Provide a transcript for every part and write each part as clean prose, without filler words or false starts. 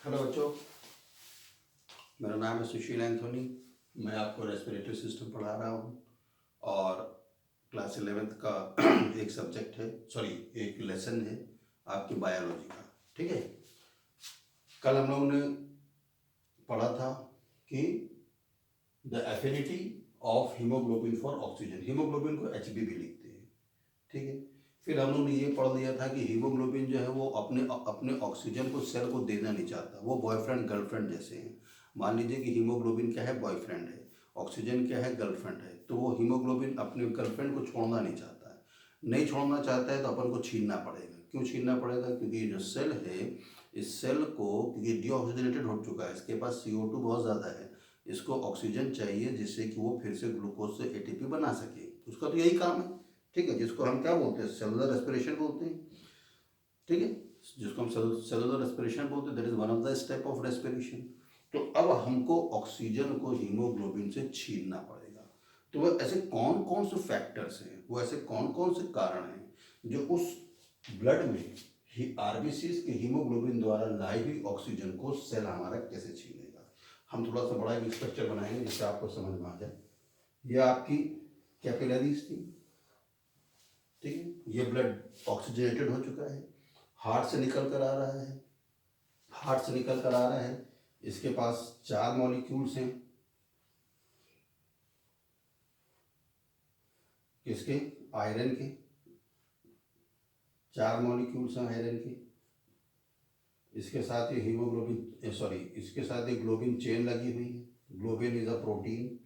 Hello बच्चों, मेरा नाम है सुशील एंथोनी। मैं आपको रेस्पिरेटरी सिस्टम पढ़ा रहा हूँ और क्लास 11th का एक सब्जेक्ट है, सॉरी एक लेसन है आपकी बायोलॉजी का। ठीक है, कल हम लोगों ने पढ़ा था कि the affinity of haemoglobin for oxygen. Haemoglobin को HB भी लिखते हैं। ठीक है, फिर हम लोगों ने ये पढ़ लिया था कि हीमोग्लोबिन जो है वो अपने अपने ऑक्सीजन को सेल को देना नहीं चाहता। वो बॉयफ्रेंड गर्लफ्रेंड जैसे हैं। मान लीजिए कि हीमोग्लोबिन क्या है, बॉयफ्रेंड है, ऑक्सीजन क्या है, गर्लफ्रेंड है। तो वो हीमोग्लोबिन अपने गर्लफ्रेंड को छोड़ना नहीं चाहता है। नहीं छोड़ना चाहता है तो अपन को छीनना पड़ेगा। क्यों छीनना पड़ेगा? क्योंकि ये जो सेल है, इस सेल को, क्योंकि डीऑक्सीजनेटेड हो चुका है, इसके पास CO2 बहुत ज़्यादा है, इसको ऑक्सीजन चाहिए जिससे कि वो फिर से ग्लूकोज से ATP बना सके। उसका तो यही काम है। ठीक है, जिसको हम क्या बोलते हैं, सेलुलर रेस्पिरेशन बोलते हैं। ठीक है, जिसको हम सेलुलर रेस्पिरेशन बोलते हैं, that is one of the step of respiration. तो अब हमको ऑक्सीजन को हीमोग्लोबिन से छीनना पड़ेगा। तो वो ऐसे कौन कौन से फैक्टर्स हैं, वो ऐसे कौन कौन से कारण हैं जो उस ब्लड में RBCs के हीमोग्लोबिन द्वारा लाई हुई ऑक्सीजन को सेल हमारा कैसे छीनेगा। हम थोड़ा सा बड़ा एक स्ट्रक्चर बनाएंगे जिससे आपको समझ में आ जाए। ये आपकी कैपिलरीज थी। ठीक है, ये ब्लड ऑक्सीजनेटेड हो चुका है, हार्ट से निकल कर आ रहा है, हार्ट से निकल कर आ रहा है। इसके पास 4 मॉलिक्यूल्स हैं, किसके? आयरन के। 4 मॉलिक्यूल्स हैं आयरन के। इसके साथ ये हीमोग्लोबिन, सॉरी, इसके साथ ये ग्लोबिन चेन लगी हुई है। ग्लोबिन इज अ प्रोटीन,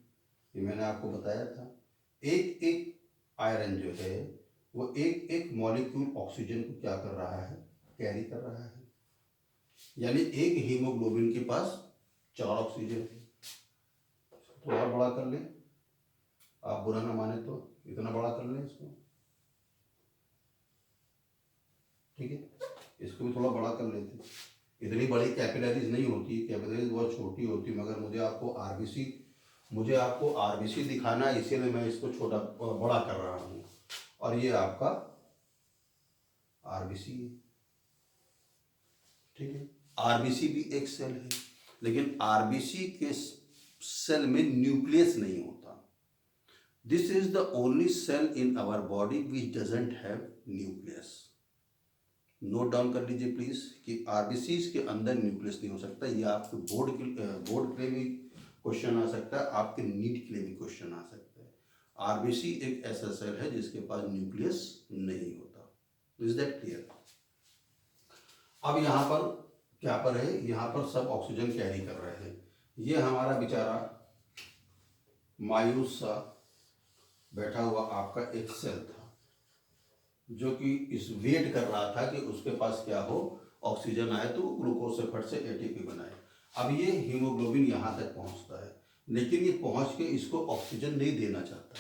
ये मैंने आपको बताया था। एक एक आयरन जो है वो एक एक मॉलिक्यूल ऑक्सीजन को क्या कर रहा है, कैरी कर रहा है। यानी एक हीमोग्लोबिन के पास 4 ऑक्सीजन है। थोड़ा बड़ा कर लें, आप बुरा ना माने तो इतना बड़ा कर लें इसको। ठीक है, इसको भी थोड़ा बड़ा कर लेते हैं। इतनी बड़ी कैपिलरीज नहीं होती, कैपिलरीज बहुत छोटी होती, मगर मुझे आपको आरबीसी दिखाना है, इसीलिए मैं इसको छोटा बड़ा कर रहा हूँ। और ये आपका आरबीसी है। ठीक है, आरबीसी भी एक सेल है, लेकिन आरबीसी के सेल में न्यूक्लियस नहीं होता। This is the only cell in our body which doesn't have nucleus. Note down कर लीजिए प्लीज कि आरबीसीज के अंदर न्यूक्लियस नहीं हो सकता। ये आपके बोर्ड के लिए भी क्वेश्चन आ सकता है, आपके नीट के लिए भी क्वेश्चन आ सकता है। आरबीसी एक ऐसा सेल है जिसके पास न्यूक्लियस नहीं होता। Is that clear? अब यहाँ पर क्या पर है, यहाँ पर सब ऑक्सीजन कैरी कर रहे हैं। ये हमारा बेचारा मायूस सा बैठा हुआ आपका एक सेल था जो कि इस वेट कर रहा था कि उसके पास क्या हो, ऑक्सीजन आए तो ग्लूकोज से फट से ATP बनाए। अब ये हीमोग्लोबिन यहाँ तक पहुँचता है, लेकिन ये पहुँच के इसको ऑक्सीजन नहीं देना चाहता,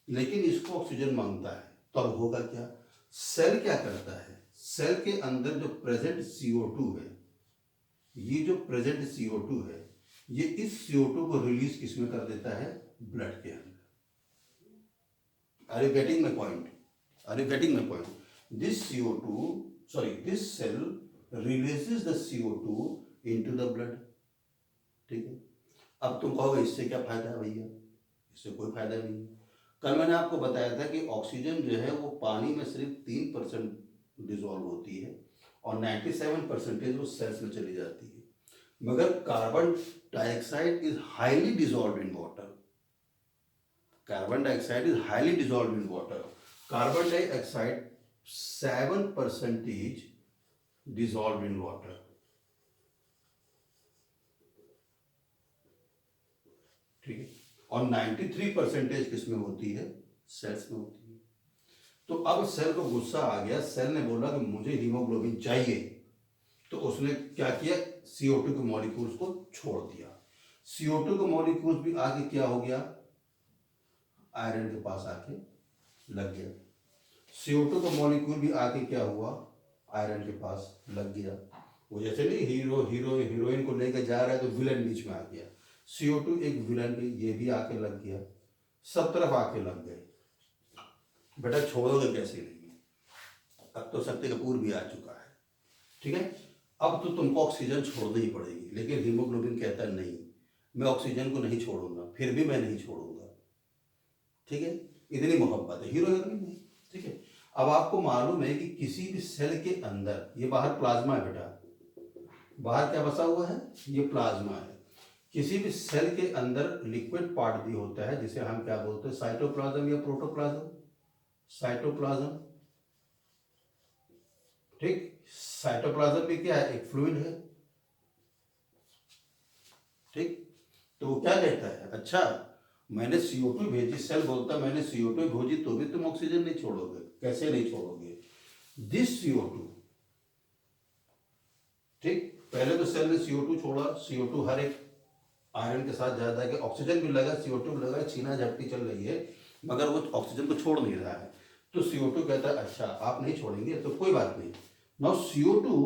लेकिन इसको ऑक्सीजन मांगता है। तब होगा क्या? सेल क्या करता है, सेल के अंदर जो प्रेजेंट CO2 है, ये जो प्रेजेंट CO2 है, ये इस CO2 को रिलीज किसमें कर देता है? ब्लड के अंदर। Are you getting my point? Are you getting my point? This CO2, sorry, this cell releases the CO2 into the blood. ठीक है, अब तुम कहोगे इससे क्या फायदा है भैया? इससे कोई फायदा नहीं है। कल मैंने आपको बताया था कि ऑक्सीजन जो है वो पानी में सिर्फ 3% डिजोल्व होती है और 97% वो सेल्स में चली जाती है। मगर carbon dioxide is highly dissolve in water. Carbon dioxide is highly dissolve in water. Carbon dioxide 7% dissolved in water. ठीक है, और 93% किसमें होती है? सेल्स में होती है। तो अब सेल को गुस्सा आ गया, सेल ने बोला कि मुझे हीमोग्लोबिन चाहिए। तो उसने क्या किया? CO2 के मॉलिक्यूल्स को छोड़ दिया। CO2 के मॉलिक्यूल्स भी आगे क्या हो गया? आयरन के पास आके लग गया। CO2 का मॉलिक्यूल भी आके क्या हुआ? आयरन के पास लग गया। वो जैसे नहीं हीरोइन को लेकर जा रहा है तो विलन बीच में आ गया। CO2 एक विलन भी, ये भी आके लग गया। सब तरफ आके लग गए। बेटा छोड़ोगे कैसे नहीं? अब तो सत्य कपूर भी आ चुका है। ठीक है, अब तो तुमको ऑक्सीजन छोड़नी ही पड़ेगी, लेकिन हीमोग्लोबिन कहता है नहीं, मैं ऑक्सीजन को नहीं छोड़ूंगा, फिर भी मैं नहीं छोड़ूंगा। ठीक है, इतनी मोहब्बत है हीरो हीरोइन में। ठीक है, अब आपको मालूम है कि किसी भी सेल के अंदर, ये बाहर प्लाज्मा है बेटा, बाहर क्या बसा हुआ है, ये प्लाज्मा है। किसी भी सेल के अंदर लिक्विड पार्ट भी होता है जिसे हम क्या बोलते हैं, साइटोप्लाज्म या प्रोटोप्लाज्म। साइटोप्लाज्म, ठीक, साइटोप्लाज्म में क्या है, एक फ्लूइड है। ठीक, तो वो क्या कहता है, अच्छा मैंने CO2 भेजी, सेल बोलता मैंने CO2 भेजी तो भी तुम ऑक्सीजन नहीं छोड़ोगे, कैसे नहीं छोड़ोगे, दिस CO2। ठीक, पहले तो सेल ने CO2 छोड़ा, CO2 हर एक आयरन के साथ जाता है कि ऑक्सीजन भी लगा, CO2 भी लगा, छीना झपटी चल रही है, मगर वो ऑक्सीजन को छोड़ नहीं रहा है। तो CO2 कहता है अच्छा आप नहीं छोड़ेंगे तो कोई बात नहीं। Now CO2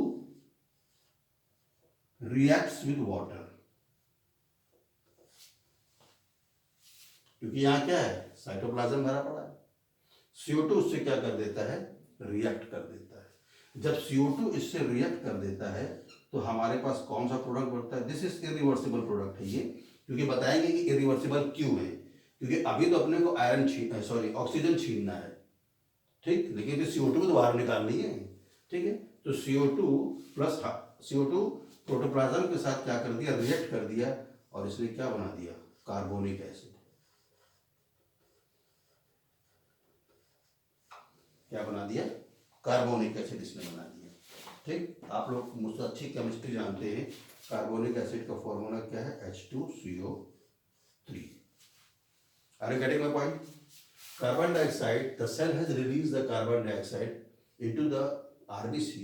reacts with water, क्योंकि यहाँ क्या है, साइटोप्लाज्म भरा पड़ा है। CO2 उससे क्या कर देता है, रिएक्ट कर देता है। जब CO2 इससे रिएक्ट कर देता है तो हमारे पास कौन सा प्रोडक्ट बनता है, दिस इज इरिवर्सिबल प्रोडक्ट है ये, क्योंकि बताएंगे कि इरिवर्सिबल क्यों है, क्योंकि अभी तो अपने को ऑक्सीजन छीनना है। ठीक, लेकिन फिर CO2 तो बाहर निकालनी है। ठीक है, तो CO2 प्लस CO2 प्रोटोप्लाज्म के साथ क्या कर दिया, रिएक्ट कर दिया, और इसने क्या बना दिया, कार्बोनिक एसिड। क्या बना दिया, कार्बोनिक एसिड इसने बना दिया। ठीक, आप लोग मुझसे अच्छी केमिस्ट्री जानते हैं, कार्बोनिक एसिड का फॉर्मूला क्या है, H2CO3। Are you getting my point? Carbon dioxide, the cell has released the carbon dioxide into the RBC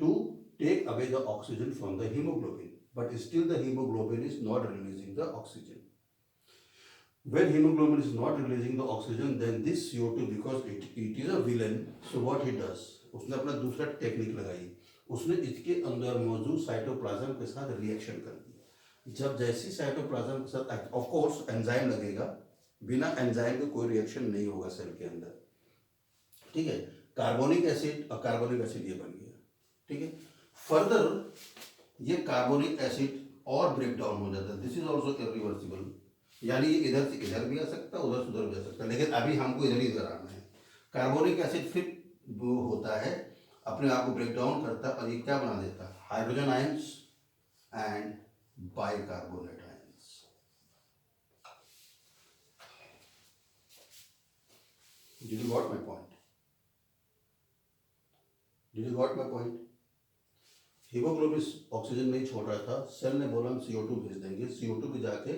to take away the oxygen from the hemoglobin, but still the hemoglobin is not releasing the oxygen. When hemoglobin is not releasing the oxygen, then this CO2, because it is a villain, so what he does, उसने अपना दूसरा technique लगाई, उसने इसके अंदर मौजूद cytoplasm के साथ रिएक्शन कर दिया। जब जैसी साइटोप्लाज्म के साथ, ऑफ कोर्स एंजाइम लगेगा, बिना एंजाइम के कोई रिएक्शन नहीं होगा सेल के अंदर। ठीक है, कार्बोनिक एसिड और कार्बोनिक एसिड ये बन गया। ठीक है, फर्दर ये कार्बोनिक एसिड और ब्रेक डाउन हो जाता है, दिस इज ऑल्सो इरिवर्सिबल, यानी ये इधर से इधर भी आ सकता है, उधर से उधर भी आ सकता है, लेकिन अभी हमको इधर ही इधर आना है। कार्बोनिक एसिड फिर वो होता है, अपने आप को ब्रेक डाउन करता है, और ये क्या बना देता है, hydrogen ions and bicarbonate ions. Did you got my point? Did you got my point? Haemoglobin oxygen नहीं छोड़ रहा था, सेल ने बोला हम CO2 भेज देंगे, CO2 भी जाके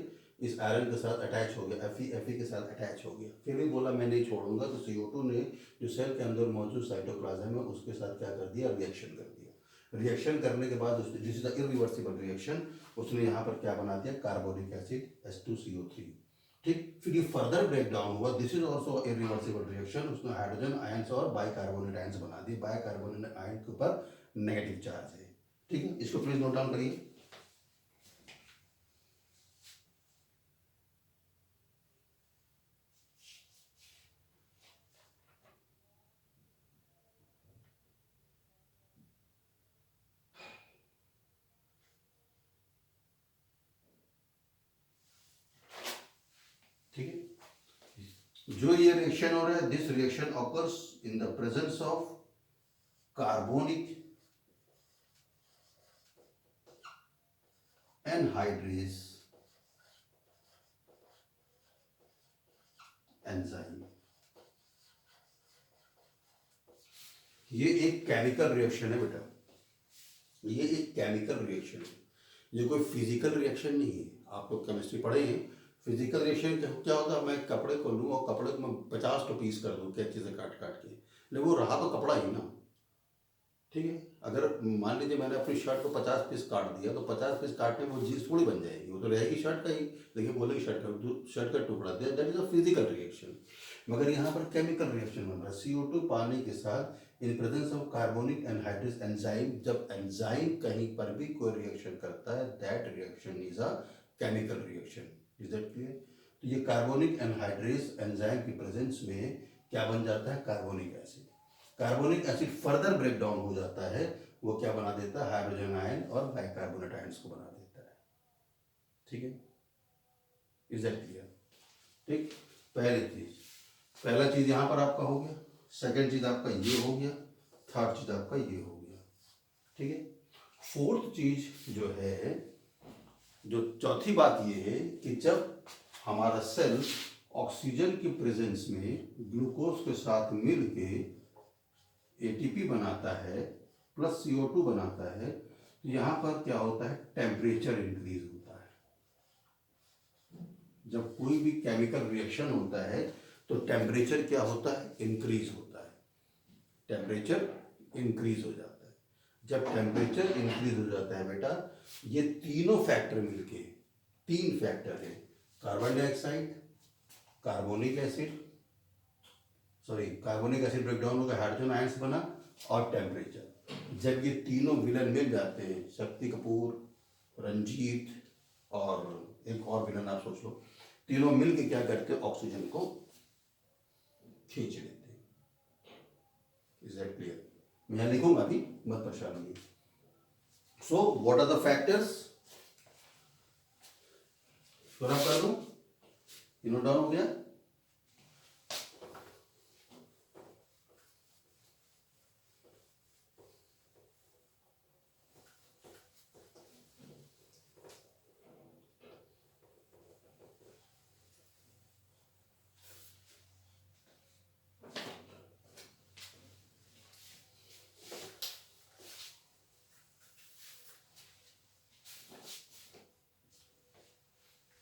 इस आयरन के साथ अटैच हो गया, Fe के साथ अटैच हो गया, फिर भी बोला मैं नहीं छोड़ूंगा, तो CO2 ने जो सेल के अंदर मौजूद साइटोप्लाज्म है उसके साथ क्या कर दिया, रिएक्शन कर दिया। रिएक्शन करने के बाद उसने, this is the irreversible reaction, उसने यहाँ पर क्या बना दिया, कार्बोनिक एसिड H2CO3। ठीक, फिर ये फर्दर ब्रेक डाउन हुआ, this is also irreversible reaction, उसने हाइड्रोजन आयंस और बाइकार्बोनेट आयंस बना दिए, बाइकार्बोनेट आयन के ऊपर नेगेटिव चार्ज है। ठीक है, इसको प्लीज नोट डाउन करिए। ठीक है, जो ये रिएक्शन हो रहा है, this reaction occurs in the presence of carbonic anhydrase enzyme. ये एक केमिकल रिएक्शन है बेटा, ये एक केमिकल रिएक्शन है, ये कोई फिजिकल रिएक्शन नहीं है। आप लोग केमिस्ट्री पढ़े हैं, फिजिकल रिएक्शन क्या होता है, मैं कपड़े को लूँ और कपड़े को मैं 50 तो पीस कर दूँ कैंची से काट काट के, लेकिन वो रहा तो कपड़ा ही ना। ठीक है, अगर मान लीजिए मैंने अपनी शर्ट को 50 पीस काट दिया, तो 50 पीस काटने में वो जीन्स थोड़ी बन जाएगी, वो तो रहेगी शर्ट का ही, लेकिन बोलेगी शर्ट का टुकड़ा दिया, that is a physical reaction. मगर यहाँ पर केमिकल रिएक्शन बन रहा है, CO2 पानी के साथ in presence of carbonic anhydrase enzyme. जब एंजाइम कहीं पर भी कोई रिएक्शन करता है, that reaction is a chemical reaction. Is that clear? तो ये कार्बोनिक एनहाइड्रेज एंजाइम की प्रेजेंस में क्या बन जाता है, carbonic acid. Carbonic acid further break down हो जाता है, वो क्या बना देता है, हाइड्रोजन आयन और बाइकार्बोनेट आयन्स को बना देता है। ठीक है, इज दैट क्लियर? ठीक, पहला चीज यहाँ पर आपका हो गया, सेकंड चीज आपका ये हो गया, थर्ड चीज आपका ये हो गया। ठीक है, फोर्थ चीज जो है, जो चौथी बात ये है कि जब हमारा सेल ऑक्सीजन की प्रेजेंस में ग्लूकोज के साथ मिल के एटीपी बनाता है प्लस CO2 बनाता है, तो यहाँ पर क्या होता है, टेम्परेचर इंक्रीज होता है। जब कोई भी केमिकल रिएक्शन होता है तो टेम्परेचर क्या होता है, इंक्रीज होता है, टेम्परेचर इंक्रीज हो जाता है। जब टेम्परेचर इंक्रीज हो जाता है बेटा, ये तीनों फैक्टर मिलके, तीन फैक्टर है, carbon dioxide, carbonic acid breakdown हो गया, हाइड्रोजन आयंस बना, और टेम्परेचर। जब ये तीनों विलन मिल जाते हैं, शक्ति कपूर, रंजीत और एक और विलन आप सोच लो, तीनों मिल के क्या करते हैं, ऑक्सीजन को खींच लेते हैं। Is that clear? मैं लिखूंगा अभी, मत परेशान होइए। So what are the factors, थोड़ा कर लो, नोट डाउन हो गया?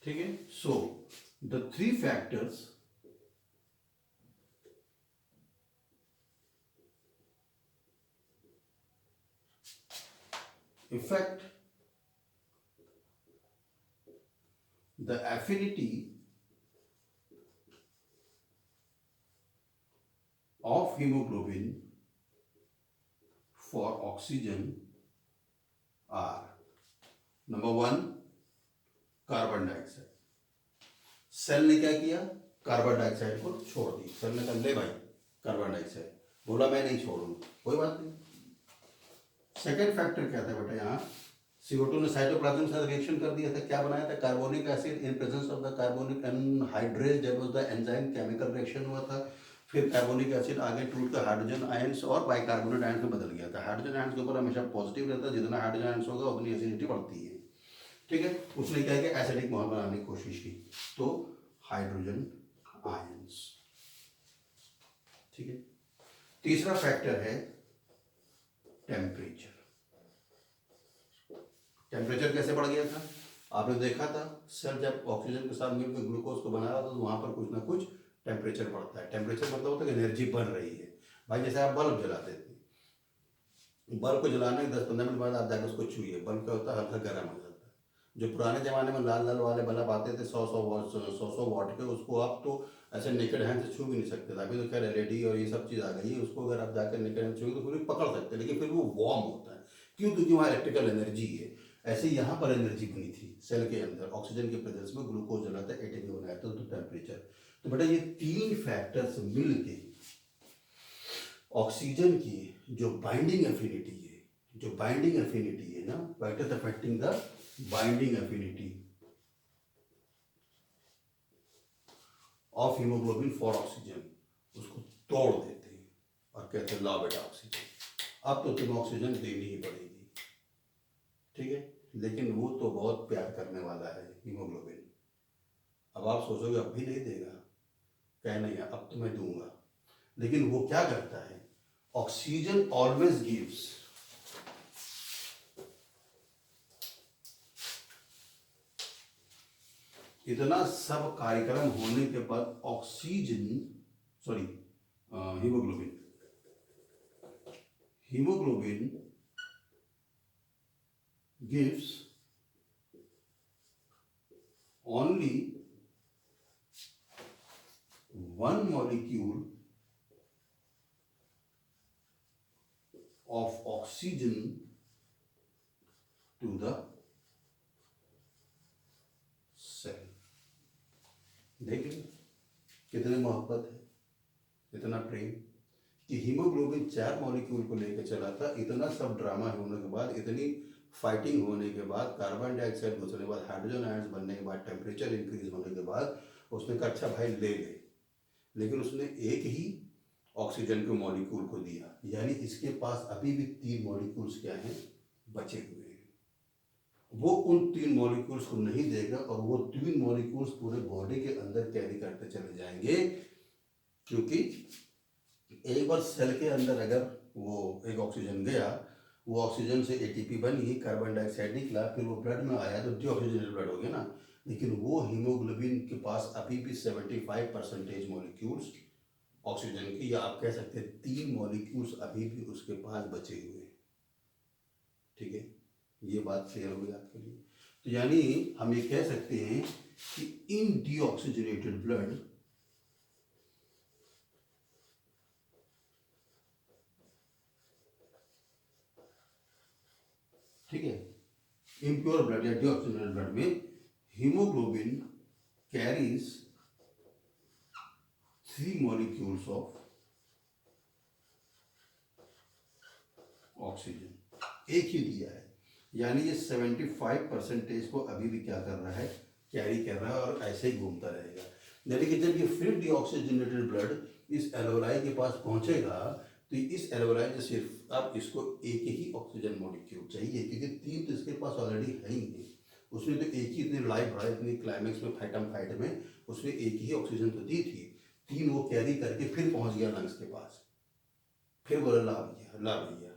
ठीक है, so the three factors affect the affinity of hemoglobin for oxygen are: number one, carbon dioxide. Cell ने क्या किया, कार्बन डाइऑक्साइड को छोड़ दी। सेल ने कहा ले भाई कार्बन डाइऑक्साइड, बोला मैं नहीं छोड़ूंगा, कोई बात नहीं। सेकेंड फैक्टर क्या था बेटा, यहाँ CO2 ने साइटोप्लाज्म के साथ रिएक्शन कर दिया था, क्या बनाया था, carbonic acid in presence of the carbonic anhydrase, जब द एंजाइम केमिकल रिएक्शन हुआ था। फिर कार्बोनिक एसिड आगे टूट कर हाइड्रोजन आयंस और बाइकार्बोनेट आयंस में बदल गया था। हाइड्रोजन आयंस के ऊपर हमेशा पॉजिटिव रहता है, जितना हाइड्रोजन आयंस होगा उतनी एसिडिटी बढ़ती है। ठीक है, उसने क्या किया, एसिडिक मोहर बनाने की कोशिश की, तो हाइड्रोजन आयंस। ठीक है, तीसरा फैक्टर है टेम्परेचर। टेम्परेचर कैसे बढ़ गया था, आपने देखा था, सेल जब ऑक्सीजन के साथ मिलकर ग्लूकोज को बना रहा था तो वहां पर कुछ ना कुछ टेम्परेचर बढ़ता है। टेम्परेचर मतलब होता है कि एनर्जी बढ़ रही है। भाई जैसे आप बल्ब जलाते थे, बल्ब को जलाने के 10-15 मिनट बाद आप जाकर उसको छूइए, बल्ब क्या होता है, हल्का गर्म हो जाता है। जो पुराने ज़माने में लाल लाल वाले बल्ब आते थे 100-100 वॉट के, उसको आप तो ऐसे नेकेड हैंड से छू भी नहीं सकते थे। अभी तो खैर LED और ये सब चीज़ आ गई है, उसको अगर आप जाकर नेकेड हैंड छूएंगे तो फिर पकड़ सकते हैं, लेकिन फिर वो वार्म होता है। क्यों? क्योंकि वहाँ इलेक्ट्रिकल एनर्जी है। ऐसे यहाँ पर एनर्जी बनी थी सेल के अंदर, ऑक्सीजन के प्रेजेंस में ग्लूकोज जला था, ATP बनाया था, तो टेम्परेचर। तो बेटा ये तीन फैक्टर्स मिल के ऑक्सीजन की जो बाइंडिंग एफिनिटी है, ना, what is affecting the binding affinity of haemoglobin for oxygen, उसको तोड़ देते हैं और कहते हैं ला बेटा ऑक्सीजन, अब तो तुम्हें ऑक्सीजन देनी ही पड़ेगी। ठीक है, लेकिन वो तो बहुत प्यार करने वाला है हीमोग्लोबिन। अब आप सोचोगे अब भी नहीं देगा, कह नहीं अब तो मैं दूंगा, लेकिन वो क्या करता है, ऑक्सीजन ऑलवेज गिव्स इतना सब कार्यक्रम होने के बाद haemoglobin gives only one molecule of oxygen to the cell। देख लो कितने मोहब्बत है, कितना प्रेम, कि हीमोग्लोबिन 4 मॉलिक्यूल को लेकर चला था। इतना सब ड्रामा होने के बाद, इतनी फाइटिंग होने के बाद, कार्बन डाइऑक्साइड घुसने के बाद, हाइड्रोजन आयंस बनने के बाद, टेम्परेचर इंक्रीज होने के बाद उसने कहा अच्छा भाई ले ले, लेकिन उसने एक ही ऑक्सीजन के मॉलिक्यूल को दिया। यानी इसके पास अभी भी 3 मॉलिक्यूल्स क्या हैं, बचे हुए हैं। वो उन 3 मॉलिक्यूल्स को नहीं देगा और वो 3 मॉलिक्यूल्स पूरे बॉडी के अंदर कैरी करते चले जाएंगे, क्योंकि एक बार सेल के अंदर अगर वो एक ऑक्सीजन गया, वो ऑक्सीजन से एटीपी बनी, कार्बन डाइऑक्साइड निकला, फिर वो ब्लड में आया तो डीऑक्सीजनेटेड ब्लड हो गया ना। लेकिन वो हीमोग्लोबिन के पास अभी भी 75% मॉलिक्यूल्स ऑक्सीजन की, या आप कह सकते हैं 3 मॉलिक्यूल्स अभी भी उसके पास बचे हुए हैं। ठीक है, ये बात क्लियर होगी आपके लिए। तो यानी हम ये कह सकते हैं कि इन डीऑक्सीजनेटेड ब्लड ठीक है, इम्प्योर ब्लड या डीऑक्सीजनेटेड ब्लड में haemoglobin carries 3 molecules of oxygen, एक ही दिया है। यानी ये 75% को अभी भी क्या कर रहा है, कैरी कर रहा है और ऐसे ही घूमता रहेगा। यानी कि जब ये फिर डीऑक्सीजनेटेड ब्लड इस एल्वोलाई के पास पहुंचेगा तो इस एल्वोलाई से सिर्फ अब इसको एक ही ऑक्सीजन मॉलिक्यूल चाहिए, क्योंकि 3 तो इसके पास ऑलरेडी है ही नहीं। उसने तो एक ही इतनी लाइफ बढ़ा, इतनी क्लाइमेक्स में फाइट में उसने एक ही ऑक्सीजन तो दी थी, 3 वो कैरी करके फिर पहुंच गया लंग्स के पास, फिर बोला ला भैया,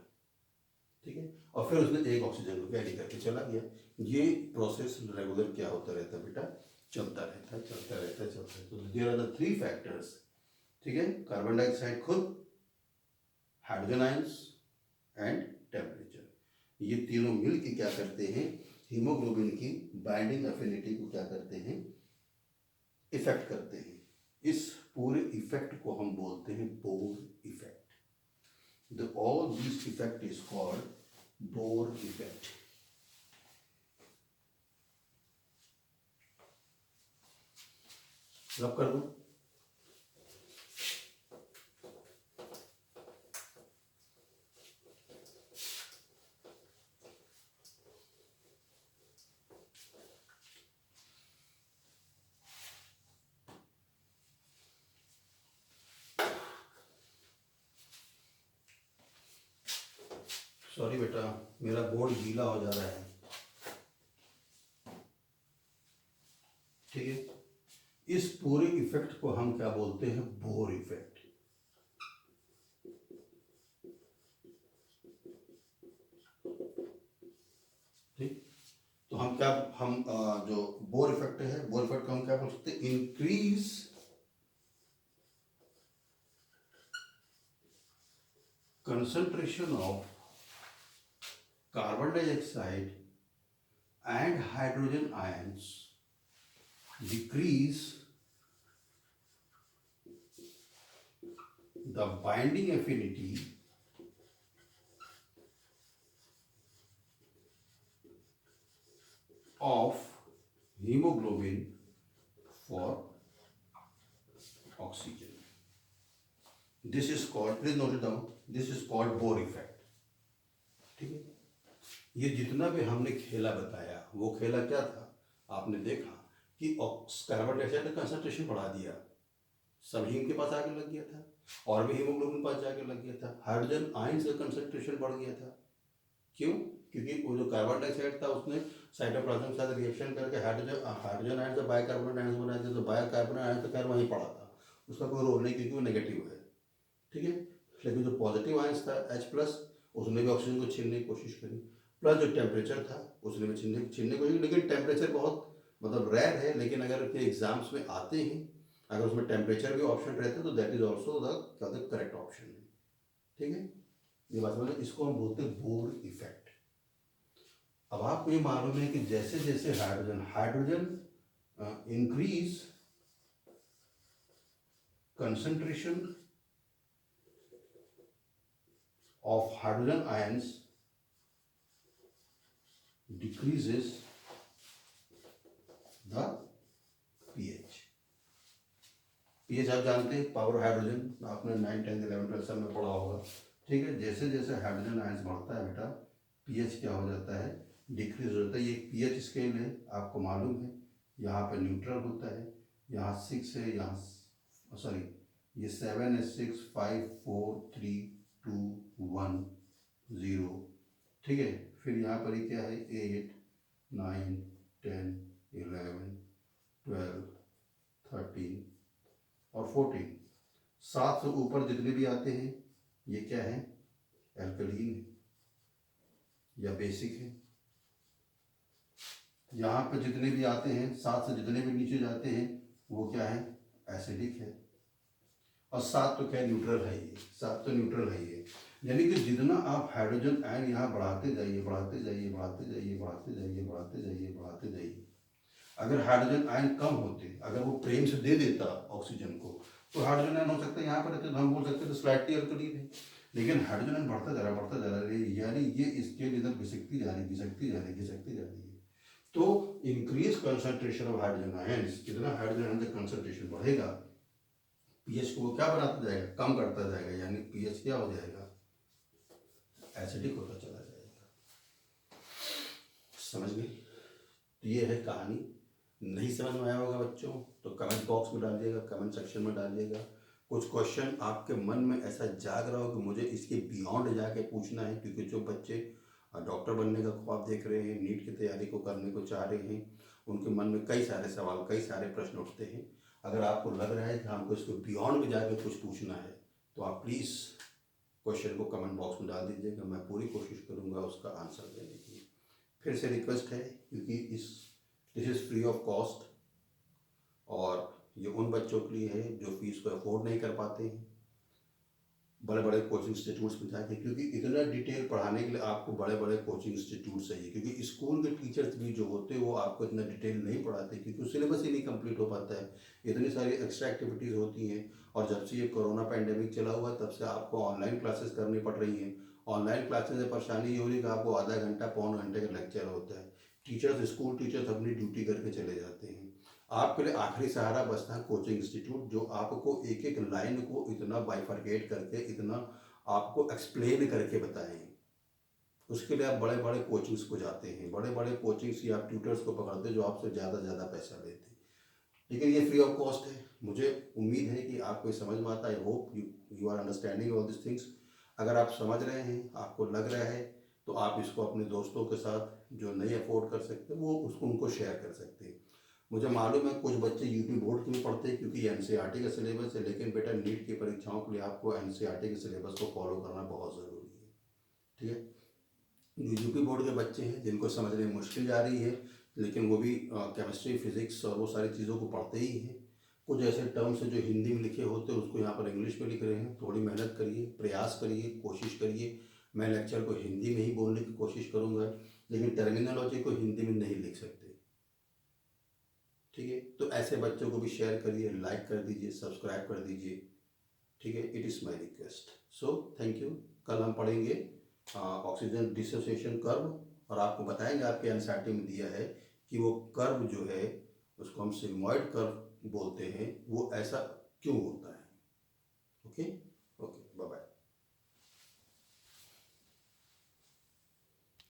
ठीक है, और फिर उसने एक ऑक्सीजन को कैरी करके चला गया। ये प्रोसेस रेगुलर क्या होता रहता है बेटा, चलता रहता है। तो देयर आर द 3 फैक्टर्स, ठीक है, कार्बन डाइऑक्साइड खुद, हाइड्रोजन आयंस एंड टेम्परेचर। ये तीनों मिल के क्या करते हैं, हीमोग्लोबिन की बाइंडिंग एफिनिटी को क्या करते हैं, इफेक्ट करते हैं। इस पूरे इफेक्ट को हम बोलते हैं Bohr effect. all this effect is called Bohr effect. रब कर दो। सॉरी बेटा, मेरा बोर्ड गीला हो जा रहा है, ठीक है। इस पूरे इफेक्ट को हम क्या बोलते हैं, बोर इफेक्ट। ठीक, तो हम क्या, जो बोर इफेक्ट है, बोर इफेक्ट को हम क्या बोल सकते हैं, increase concentration of carbon dioxide and hydrogen ions, decrease the binding affinity of hemoglobin for oxygen. This is called, please note it down, this is called Bohr effect. ठीक है, ये जितना भी हमने खेला बताया, वो खेला क्या था, आपने देखा कि कार्बन डाइऑक्साइड का कंसंट्रेशन बढ़ा दिया, सब हीम के पास आके लग गया था, और भी हीमोग्लोबिन पास जाके लग गया था, हाइड्रोजन आयंस का कंसंट्रेशन बढ़ गया था। क्यों, क्योंकि वो जो कार्बन डाइऑक्साइड था उसने साइटोप्लाज्म के साथ रिएक्शन करके हाइड्रोजन आयन से बाइकार्बोनेट आयंस बनाए थे, तो बाइकार्बोनेट आयंस तो खैर वहीं पड़ा था, उसका कोई रोल नहीं, क्योंकि वो नेगेटिव है, ठीक है। लेकिन जो पॉजिटिव आयंस था H+, उसने भी ऑक्सीजन को छीनने की कोशिश करी, प्लस जो टेम्परेचर था उसने भी छीनने की कोशिश। लेकिन टेम्परेचर बहुत मतलब रेयर है, लेकिन अगर के एग्जाम्स में आते हैं, अगर उसमें टेम्परेचर भी ऑप्शन रहता है तो that is also the correct option है, ठीक है। ये बात समझ, इसको हम बोलते हैं बोर इफेक्ट। अब आपको ये मालूम है कि जैसे जैसे hydrogen increase concentration of hydrogen ions decreases the pH. PH आप जानते हैं, पावर हाइड्रोजन, आपने 9, 10, 11, 12 सब में पढ़ा होगा। ठीक है, जैसे जैसे हाइड्रोजन आयंस बढ़ता है बेटा, पीएच क्या हो जाता है, डिक्रीज हो जाता है। ये पीएच स्केल है, आपको मालूम है, यहाँ पे न्यूट्रल होता है, यहाँ 6 है, यहाँ सॉरी ये 7 है, 6, 5, 4, 3, 2, 1, 0। ठीक है, फिर यहाँ पर ये क्या है, 8, 9, 10, 11, 12, 13 और 14। 7 से ऊपर जितने भी आते हैं ये क्या है, एल्कलीन है या बेसिक है। यहाँ पर जितने भी आते हैं, 7 से जितने भी नीचे जाते हैं वो क्या है, एसिडिक है। और 7 तो क्या न्यूट्रल है, ये 7 तो न्यूट्रल है ये। यानी कि जितना आप हाइड्रोजन आयन यहाँ बढ़ाते जाइए, बढ़ाते जाइए, बढ़ाते जाइए, बढ़ाते जाइए, बढ़ाते जाइए, बढ़ाते जाइए, अगर हाइड्रोजन आयन कम होते, अगर वो प्रेम से दे देता ऑक्सीजन को, तो हाइड्रोजन आयन हो सकता है यहाँ पर रहते, तो हम बोल सकते थे स्लाइटली अल्कलीन है। लेकिन हाइड्रोजन आयन बढ़ता जा रहा है, बढ़ता जा रहा है, यानी ये स्केल इधर घिसकती जा रही है, घिसकती जा रही है, घिसकती जा रही है। तो increase concentration of hydrogen ions, जितना हाइड्रोजन आयन का कंसंट्रेशन बढ़ेगा, पीएच को वो क्या बनाता जाएगा, कम करता जाएगा, यानी पीएच क्या हो जाएगा, एसिडिक होता चला जाएगा। समझ गए? तो ये है कहानी। नहीं समझ में आया होगा बच्चों तो कमेंट बॉक्स में डालिएगा, कमेंट सेक्शन में डालिएगा। कुछ क्वेश्चन आपके मन में ऐसा जाग रहा हो कि मुझे इसके बियॉन्ड जाके पूछना है, क्योंकि जो बच्चे डॉक्टर बनने का ख्वाब देख रहे हैं, नीट की तैयारी को करने को चाह रहे हैं, उनके मन में कई सारे सवाल, कई सारे प्रश्न उठते हैं। अगर आपको लग रहा है कि हमको इसको बियॉन्ड में जाके कुछ पूछना है, तो आप प्लीज़ क्वेश्चन को कमेंट बॉक्स में डाल दीजिएगा, मैं पूरी कोशिश करूँगा उसका आंसर देने की। फिर से रिक्वेस्ट है, क्योंकि this is free of cost, और ये उन बच्चों के लिए है जो फीस को अफोर्ड नहीं कर पाते हैं बड़े बड़े कोचिंग इंस्टीट्यूट्स में जाके, क्योंकि इतना डिटेल पढ़ाने के लिए आपको बड़े बड़े कोचिंग इंस्टीट्यूट चाहिए, क्योंकि स्कूल के टीचर्स भी जो होते हैं वो आपको इतना डिटेल नहीं पढ़ाते, क्योंकि सिलेबस ही नहीं कंप्लीट हो पाता है, इतनी सारी एक्स्ट्रा एक्टिविटीज़ होती हैं। और जब से ये कोरोना पैंडेमिक चला हुआ तब से आपको ऑनलाइन क्लासेस करनी पड़ रही हैं। ऑनलाइन क्लासेस में परेशानी ये हो रही है कि आपको आधा घंटा, पौन घंटे का लेक्चर होता है। टीचर्स, स्कूल टीचर्स अपनी ड्यूटी करके चले जाते हैं। आपके लिए आखिरी सहारा बचता है कोचिंग इंस्टीट्यूट, जो आपको एक एक लाइन को इतना बाइफरकेट करके, इतना आपको एक्सप्लेन करके बताएं। उसके लिए आप बड़े बड़े कोचिंग्स को जाते हैं, बड़े बड़े कोचिंग्स या आप ट्यूटर्स को पकड़ते हैं जो आपसे ज़्यादा पैसा लेते हैं। लेकिन ये फ्री ऑफ कॉस्ट है। मुझे उम्मीद है कि आपको समझ में आता है। I hope you are understanding all this things. अगर आप समझ रहे हैं, आपको लग रहा है, तो आप इसको अपने दोस्तों के साथ जो नहीं अफोर्ड कर सकते वो उसको उनको शेयर कर सकते हैं। मुझे मालूम है कुछ बच्चे यूपी बोर्ड के भी पढ़ते हैं क्योंकि एनसीईआरटी का सिलेबस है, लेकिन बेटा नीट की परीक्षाओं के लिए आपको एनसीईआरटी के सिलेबस को फॉलो करना बहुत ज़रूरी है। ठीक है, यूपी बोर्ड के बच्चे हैं जिनको समझने में मुश्किल जा रही है, लेकिन वो भी केमिस्ट्री, फिजिक्स और वो सारी चीज़ों को पढ़ते ही हैं। कुछ ऐसे टर्म्स हैं जो हिंदी में लिखे होते हैं उसको यहाँ पर इंग्लिश में लिख रहे हैं। थोड़ी मेहनत करिए, प्रयास करिए, कोशिश करिए। मैं लेक्चर को हिंदी में ही बोलने की कोशिश करूँगा, लेकिन टर्मिनोलॉजी को हिंदी में नहीं लिख सकते। ठीक है, तो ऐसे बच्चों को भी शेयर करिए, लाइक कर दीजिए, सब्सक्राइब कर दीजिए। ठीक है, it is my request. So thank you. कल हम पढ़ेंगे ऑक्सीजन डिसोसिएशन कर्व, और आपको बताएंगे, आपके एनसीईआरटी में दिया है कि वो कर्व जो है उसको हम सिग्मॉइड कर्व बोलते हैं, वो ऐसा क्यों होता है। ओके।